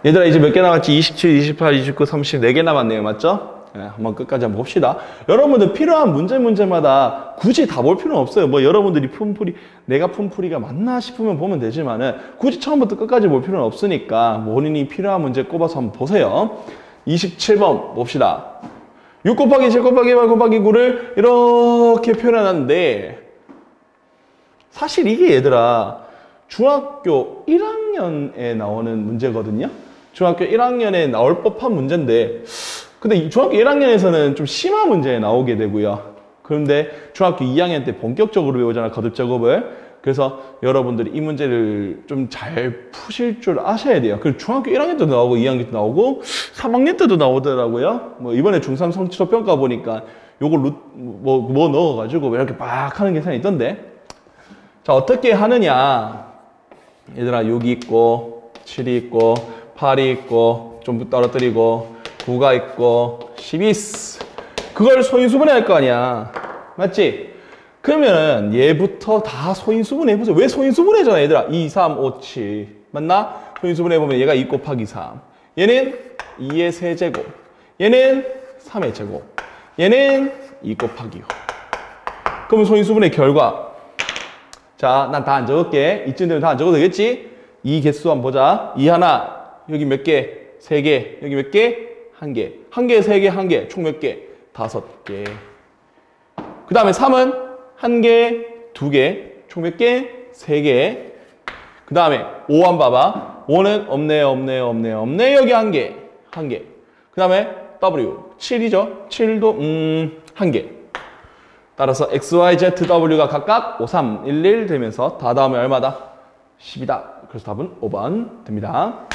얘들아 이제 몇 개 남았지? 27, 28, 29, 30 4개 남았네요. 맞죠? 네, 한번 끝까지 한번 봅시다. 여러분들 필요한 문제마다 굳이 다 볼 필요는 없어요. 뭐 여러분들이 내가 푼풀이가 맞나 싶으면 보면 되지만은 굳이 처음부터 끝까지 볼 필요는 없으니까 본인이 필요한 문제 꼽아서 한번 보세요. 27번 봅시다. 6 곱하기 7 곱하기 8 곱하기 9를 이렇게 표현해놨는데 사실 이게 얘들아 중학교 1학년에 나오는 문제거든요. 중학교 1학년에 나올 법한 문제인데 근데 중학교 1학년에서는 좀 심한 문제에 나오게 되고요. 그런데 중학교 2학년 때 본격적으로 배우잖아, 거듭 작업을. 그래서 여러분들이 이 문제를 좀 잘 푸실 줄 아셔야 돼요. 그리고 중학교 1학년 때도 나오고 2학년 때도 나오고 3학년 때도 나오더라고요. 뭐 이번에 중3 성취도 평가 보니까 요걸 뭐 넣어가지고 이렇게 막 하는 계산이 있던데. 자, 어떻게 하느냐. 얘들아 6이 있고 7이 있고 8이 있고 좀 떨어뜨리고 9가 있고 10이 있어. 그걸 소인수분해 할 거 아니야. 맞지? 그러면 얘부터 다 소인수분해 해보세요. 왜 소인수분해잖아 얘들아. 2, 3, 5, 7 맞나? 소인수분해 보면 얘가 2 곱하기 3 얘는 2의 세제곱 얘는 3의 제곱 얘는 2 곱하기 5 그러면 소인수분해 결과 자, 난 다 안 적을게. 이쯤 되면 다 안 적어도 되겠지? 이 개수 한번 보자. 2 하나 여기 몇 개? 3개 여기 몇 개? 1개 1개, 3개, 1개 총 몇 개? 5개. 그 다음에 3은 1개, 2개 총 몇 개? 3개. 그 다음에 5 한번 봐봐. 5는 없네 여기 1개 1개. 그 다음에 W 7이죠. 7도 1개. 따라서 X, Y, Z, W가 각각 5, 3, 1, 1 되면서 다 다음에 얼마다? 10이다. 그래서 답은 5번 됩니다.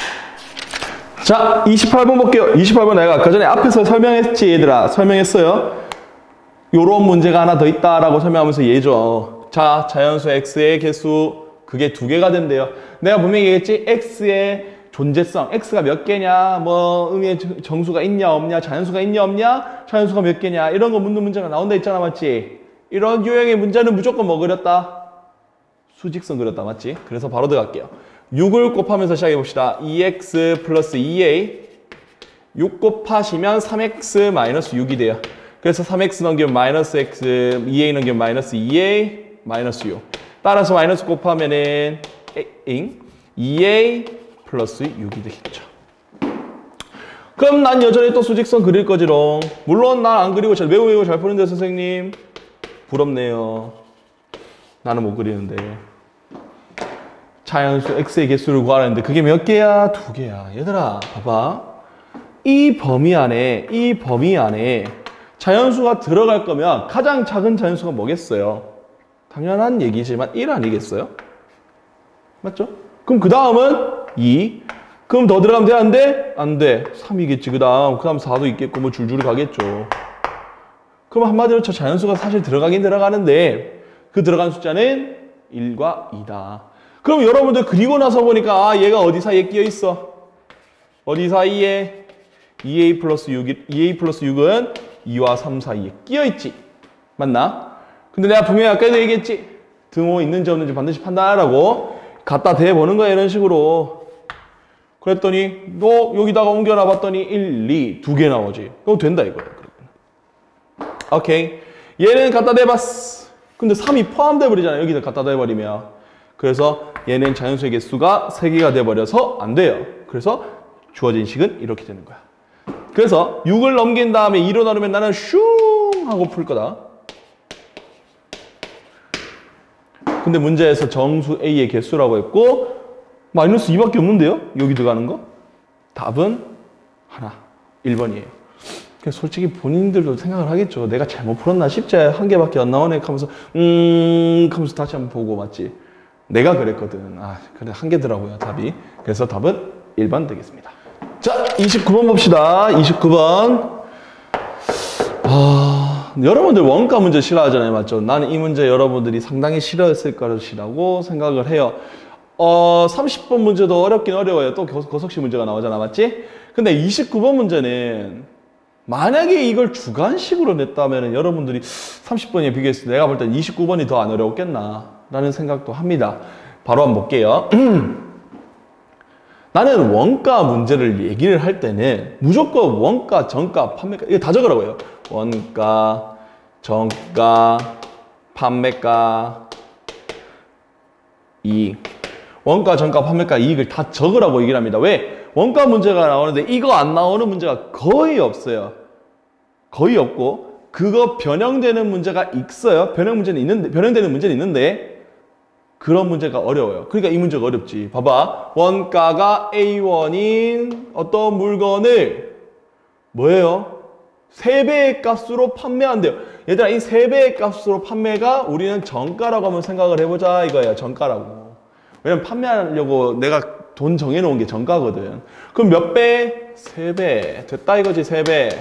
자, 28번 볼게요. 28번 내가 아까 전에 앞에서 설명했지 얘들아. 설명했어요. 요런 문제가 하나 더 있다라고 설명하면서 얘죠. 자, 자연수 X의 개수 그게 2개가 된대요. 내가 분명히 얘기했지. X의 존재성. X가 몇 개냐, 뭐 의미의 정수가 있냐 없냐, 자연수가 있냐 없냐, 자연수가 몇 개냐 이런 거 묻는 문제가 나온다 했잖아. 맞지? 이런 유형의 문제는 무조건 뭐 그렸다? 수직선 그렸다. 맞지? 그래서 바로 들어갈게요. 6을 곱하면서 시작해 봅시다. 2x 플러스 2a 6 곱하시면 3x 마이너스 6이 돼요. 그래서 3x 넘기면 마이너스 x 2a 넘기면 마이너스 2a 마이너스 6 따라서 마이너스 곱하면은 2a 플러스 6이 되겠죠. 그럼 난 여전히 또 수직선 그릴 거지롱. 물론 난 안 그리고 잘 외우고 잘 푸는데 선생님 부럽네요. 나는 못 그리는데. 자연수 x의 개수를 구하라는데 그게 몇 개야? 2개야. 얘들아 봐봐. 이 범위 안에 자연수가 들어갈 거면 가장 작은 자연수가 뭐겠어요? 당연한 얘기지만 1 아니겠어요? 맞죠? 그럼 그 다음은 2, 그럼 더 들어가면 돼? 안 돼? 안 돼. 3이겠지. 그 다음 4도 있겠고, 뭐 줄줄이 가겠죠. 그럼 한마디로 저 자연수가 사실 들어가긴 들어가는데, 그 들어간 숫자는 1과 2다. 그럼 여러분들 그리고 나서 보니까, 아, 얘가 어디 사이에 끼어 있어? 어디 사이에? 2a 플러스 6은 2와 3 사이에 끼어 있지. 맞나? 근데 내가 분명히 아까도 얘기했지. 등호 있는지 없는지 반드시 판단하라고. 갖다 대보는 거야, 이런 식으로. 그랬더니 너 여기다가 옮겨놔 봤더니 1, 2, 2개 나오지. 그럼 된다 이거야. 오케이. 얘는 갖다 대봤어. 근데 3이 포함돼 버리잖아. 여기다 갖다 대버리면. 그래서 얘는 자연수의 개수가 3개가 돼버려서 안 돼요. 그래서 주어진 식은 이렇게 되는 거야. 그래서 6을 넘긴 다음에 2로 나누면 나는 슝 하고 풀 거다. 근데 문제에서 정수 A의 개수라고 했고 마이너스 2밖에 없는데요? 여기 들어가는 거? 답은 하나, 1번이에요. 솔직히 본인들도 생각을 하겠죠. 내가 잘못 풀었나 싶지? 한 개밖에 안 나오네 하면서 하면서 다시 한번 보고 맞지? 내가 그랬거든. 아, 그래 한 개더라고요, 답이. 그래서 답은 1번 되겠습니다. 자, 29번 봅시다. 29번. 여러분들 원가 문제 싫어하잖아요. 맞죠? 나는 이 문제 여러분들이 상당히 싫어했을 것이라고 생각을 해요. 30번 문제도 어렵긴 어려워요. 또 고석식 문제가 나오잖아. 맞지? 근데 29번 문제는 만약에 이걸 주관식으로 냈다면 여러분들이 30번에 비교했을 때 내가 볼 땐 29번이 더 안 어려웠겠나 라는 생각도 합니다. 바로 한번 볼게요. 나는 원가 문제를 얘기를 할 때는 무조건 원가, 정가, 판매가 이거 다 적으라고요. 원가, 정가, 판매가, 이익. 원가, 정가, 판매가, 이익을 다 적으라고 얘기를 합니다. 왜? 원가 문제가 나오는데 이거 안 나오는 문제가 거의 없어요. 거의 없고 그거 변형되는 문제가 있어요. 변형되는 문제는 있는데 그런 문제가 어려워요. 그러니까 이 문제가 어렵지. 봐봐. 원가가 A1인 어떤 물건을 뭐예요? 3배의 값으로 판매한대요. 얘들아, 이 3배의 값으로 판매가 우리는 정가라고 한번 생각을 해보자 이거예요. 정가라고. 왜냐면 판매하려고 내가 돈 정해놓은 게 정가거든. 그럼 몇 배? 3배. 됐다 이거지, 3배.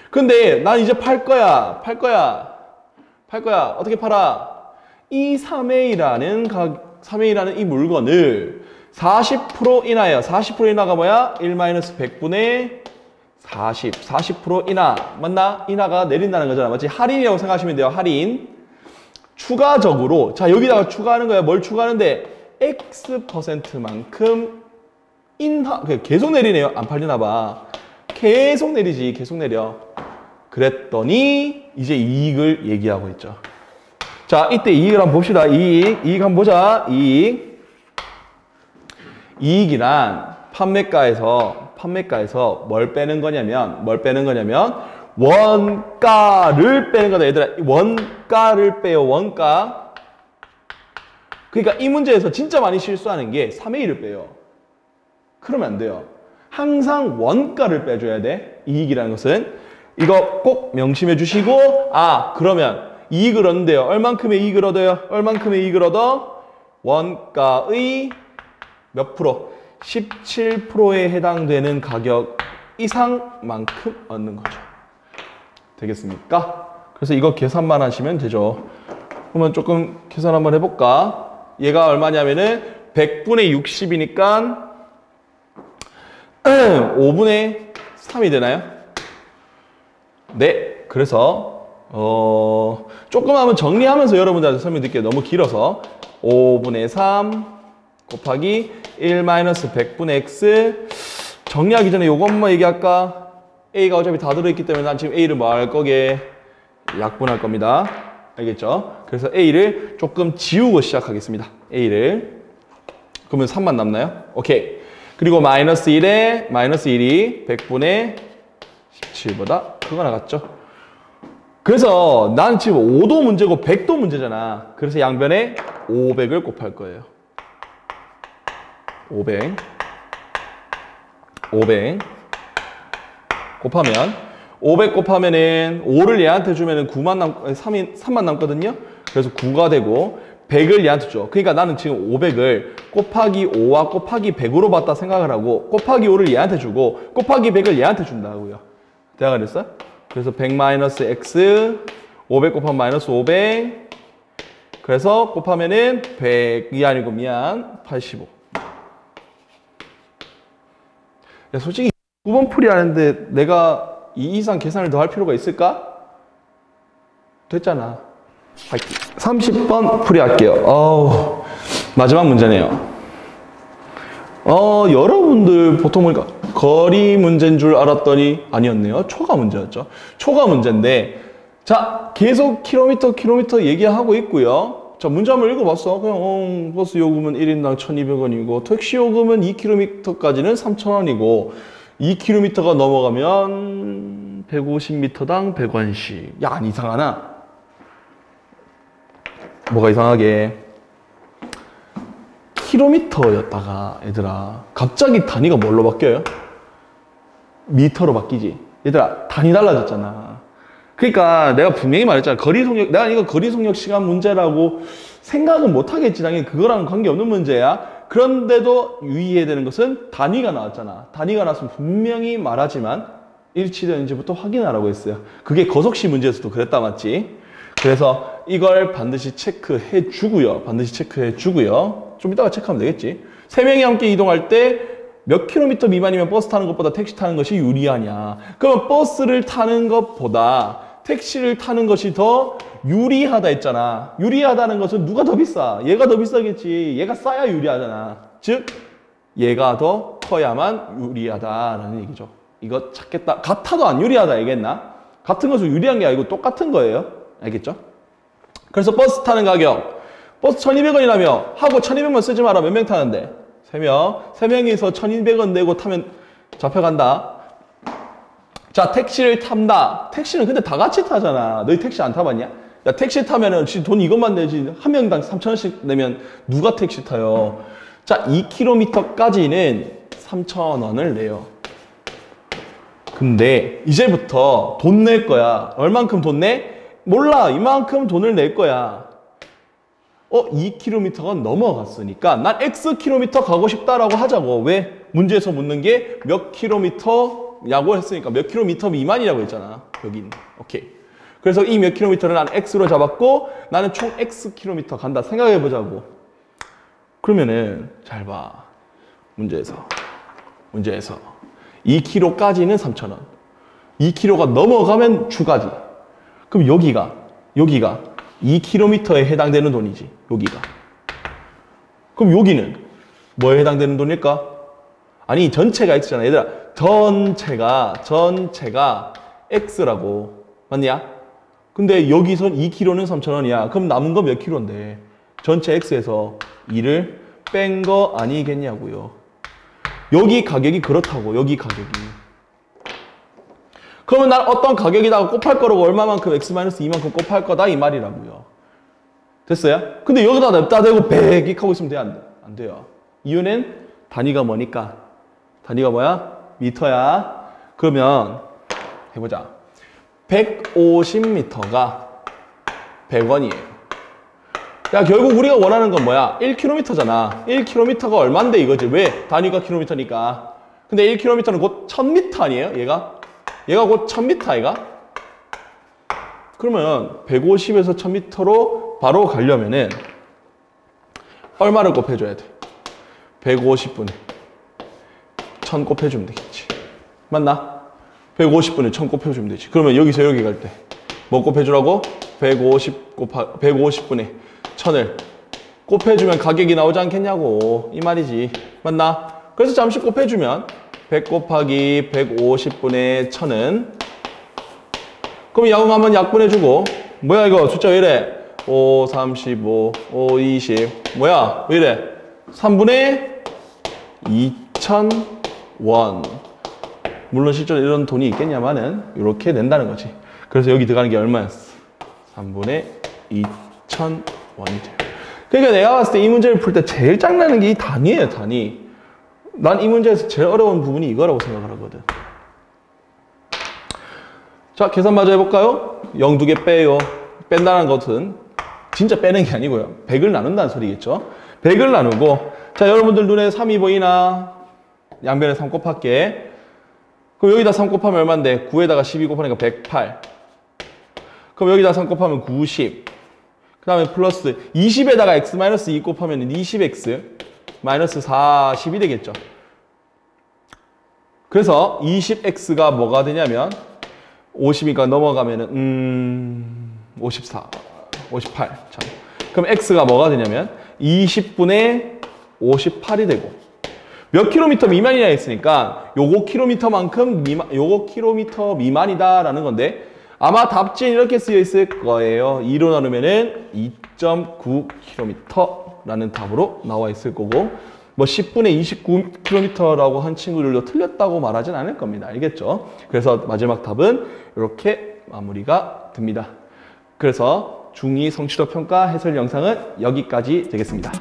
근데 난 이제 팔 거야. 어떻게 팔아? 이 3A라는 이 물건을 40% 인하예요. 40% 인하가 뭐야? 1-100분의 40% 인하. 맞나? 인하가 내린다는 거잖아. 맞지? 할인이라고 생각하시면 돼요. 할인. 추가적으로. 자, 여기다가 추가하는 거야. 뭘 추가하는데? X%만큼 인하. 계속 내리네요. 안 팔리나 봐. 계속 내리지. 계속 내려. 그랬더니 이제 이익을 얘기하고 있죠. 자, 이때 이익을 한번 봅시다. 이익 한번 보자. 이익이란 판매가에서 뭘 빼는 거냐면 원가를 빼는 거다. 얘들아, 원가를 빼요. 원가. 그러니까 이 문제에서 진짜 많이 실수하는 게 3의 1을 빼요. 그러면 안 돼요. 항상 원가를 빼줘야 돼. 이익이라는 것은. 이거 꼭 명심해 주시고, 그러면 이익을 얻는데요. 얼만큼의 이익을 얻어요? 얼만큼의 이익을 얻어? 원가의 몇 프로? 17%에 해당되는 가격 이상만큼 얻는 거죠. 되겠습니까? 그래서 이거 계산만 하시면 되죠. 그러면 조금 계산 한번 해볼까? 얘가 얼마냐면은 100분의 60이니까 5분의 3이 되나요? 네, 그래서 조금 한번 정리하면서 여러분들한테 설명드릴게요. 너무 길어서 5분의 3 곱하기 1-100분의 x. 정리하기 전에 요것만 얘기할까? A가 어차피 다 들어있기 때문에 난 지금 A를 뭐 할 거게? 약분할 겁니다. 알겠죠? 그래서 A를 조금 지우고 시작하겠습니다. A를. 그러면 3만 남나요? 오케이. 그리고 마이너스 1에 마이너스 1이 100분의 17보다 그거 나갔죠. 그래서 난 지금 5도 문제고 100도 문제잖아. 그래서 양변에 500을 곱할 거예요. 500 곱하면 500 곱하면은 5를 얘한테 주면은 3만 남거든요. 그래서 9가 되고 100을 얘한테 줘. 그러니까 나는 지금 500을 곱하기 5와 곱하기 100으로 봤다 생각을 하고 곱하기 5를 얘한테 주고 곱하기 100을 얘한테 준다고요. 대화가 됐어? 그래서 100 마이너스 x 500 곱하면 마이너스 500 그래서 곱하면은 100이 아니고 미안 85. 야, 솔직히 9번 풀이 하는데 내가 이 이상 계산을 더 할 필요가 있을까? 됐잖아. 30번 풀이 할게요. 마지막 문제네요. 여러분들 보통 보니까 거리 문제인 줄 알았더니 아니었네요. 초과 문제였죠. 초과 문제인데 자 계속 킬로미터 얘기하고 있고요. 자 문제 한번 읽어봤어. 그냥 버스 요금은 1인당 1,200원이고 택시 요금은 2km까지는 3,000원이고 2km가 넘어가면 150m당 100원씩. 야, 안 이상하나? 뭐가 이상하게? 킬로미터였다가 얘들아 갑자기 단위가 뭘로 바뀌어요? 미터로 바뀌지. 얘들아 단위 달라졌잖아. 그러니까 내가 분명히 말했잖아. 거리속력, 내가 이거 거리속력 시간 문제라고 생각은 못 하겠지. 당연히 그거랑 관계없는 문제야. 그런데도 유의해야 되는 것은 단위가 나왔잖아. 단위가 나왔으면 분명히 말하지만 일치되는지부터 확인하라고 했어요. 그게 거속시 문제에서도 그랬다 맞지? 그래서 이걸 반드시 체크해 주고요. 좀 이따가 체크하면 되겠지. 3명이 함께 이동할 때 몇 킬로미터 미만이면 버스 타는 것보다 택시 타는 것이 유리하냐? 그러면 버스를 타는 것보다 택시를 타는 것이 더 유리하다 했잖아. 유리하다는 것은 누가 더 비싸? 얘가 더 비싸겠지. 얘가 싸야 유리하잖아. 즉 얘가 더 커야만 유리하다라는 얘기죠. 이거 찾겠다. 같아도 안 유리하다 얘기했나? 같은 것은 유리한 게 아니고 똑같은 거예요. 알겠죠? 그래서 버스 타는 가격. 버스 1,200원이라며 하고 1,200원 쓰지 마라. 몇 명 타는데? 3명. 3명이서 1,200원 내고 타면 잡혀간다. 자, 택시를 탄다. 택시는 근데 다 같이 타잖아. 너희 택시 안 타봤냐? 야, 택시 타면은 돈 이것만 내지. 한 명당 3,000원씩 내면 누가 택시 타요? 자, 2km까지는 3,000원을 내요. 근데 이제부터 돈 낼 거야. 얼만큼 돈 내? 몰라. 이만큼 돈을 낼 거야. 2km가 넘어갔으니까 난 Xkm 가고 싶다라고 하자고. 왜? 문제에서 묻는 게 몇 킬로미터냐고 했으니까 몇 킬로미터 미만이라고 했잖아. 여긴. 오케이. 그래서 이 몇 킬로미터를 난 X로 잡았고 나는 총 Xkm 간다. 생각해 보자고. 그러면은 잘 봐. 문제에서 2km까지는 3,000원. 2km가 넘어가면 추가지. 그럼 여기가 2km에 해당되는 돈이지. 여기가. 그럼 여기는 뭐에 해당되는 돈일까? 아니 전체가 X잖아. 얘들아 전체가 X라고. 맞냐? 근데 여기선 2km는 3,000원이야. 그럼 남은 거 몇 킬로인데? 전체 X에서 2를 뺀 거 아니겠냐고요. 여기 가격이 그렇다고. 여기 가격이. 그러면 난 어떤 가격이다가 곱할 거라고 얼마만큼 X-2만큼 곱할 거다 이 말이라고요. 됐어요? 근데 여기다 냅다 대고 100이 하고 있으면 돼? 안 돼요. 이유는 단위가 뭐니까? 단위가 뭐야? 미터야. 그러면 해보자. 150m가 100원이에요. 야, 결국 우리가 원하는 건 뭐야? 1km잖아. 1km가 얼만데 이거지. 왜? 단위가 킬로미터니까. 근데 1km는 곧 1000m 아니에요? 얘가 곧 1000m 아이가? 그러면 150에서 1000m로 바로 가려면은 얼마를 곱해줘야 돼? 150분에 1000 곱해주면 되겠지. 맞나? 150분에 1000 곱해주면 되지. 그러면 여기서 여기 갈 때 뭐 곱해주라고? 150분에 1000을 곱해주면 가격이 나오지 않겠냐고. 이 말이지. 맞나? 그래서 잠시 곱해주면 100 곱하기 150분의 1000은 그럼 야구하면 약분해주고 뭐야 이거 숫자 왜 이래? 5, 35, 5, 20 뭐야 왜 이래? 3분의 2,000원. 물론 실제로 이런 돈이 있겠냐마는 이렇게 낸다는 거지. 그래서 여기 들어가는 게 얼마였어? 3분의 2,000원이 돼요. 그러니까 내가 봤을 때 이 문제를 풀 때 제일 짱나는 게 이 단위예요. 단위. 난 이 문제에서 제일 어려운 부분이 이거라고 생각을 하거든. 자, 계산 마저 해볼까요? 0 2개 빼요. 뺀다는 것은 진짜 빼는 게 아니고요. 100을 나눈다는 소리겠죠. 100을 나누고, 자, 여러분들 눈에 3이 보이나? 양변에 3 곱할게. 그럼 여기다 3 곱하면 얼마인데? 9에다가 12 곱하니까 108. 그럼 여기다 3 곱하면 90. 그 다음에 플러스 20에다가 x-2 곱하면 20x 마이너스 40이 되겠죠. 그래서 20x가 뭐가 되냐면 50이니까 넘어가면은 54, 58. 자, 그럼 x가 뭐가 되냐면 20분의 58이 되고 몇 킬로미터 미만이냐 했으니까 요거 킬로미터 미만이다라는 건데 아마 답지에 이렇게 쓰여 있을 거예요. 2로 나누면은 2.9km라는 답으로 나와 있을 거고 뭐 10분의 29km라고 한 친구들도 틀렸다고 말하진 않을 겁니다. 알겠죠? 그래서 마지막 답은 이렇게 마무리가 됩니다. 그래서 중2 성취도 평가 해설 영상은 여기까지 되겠습니다.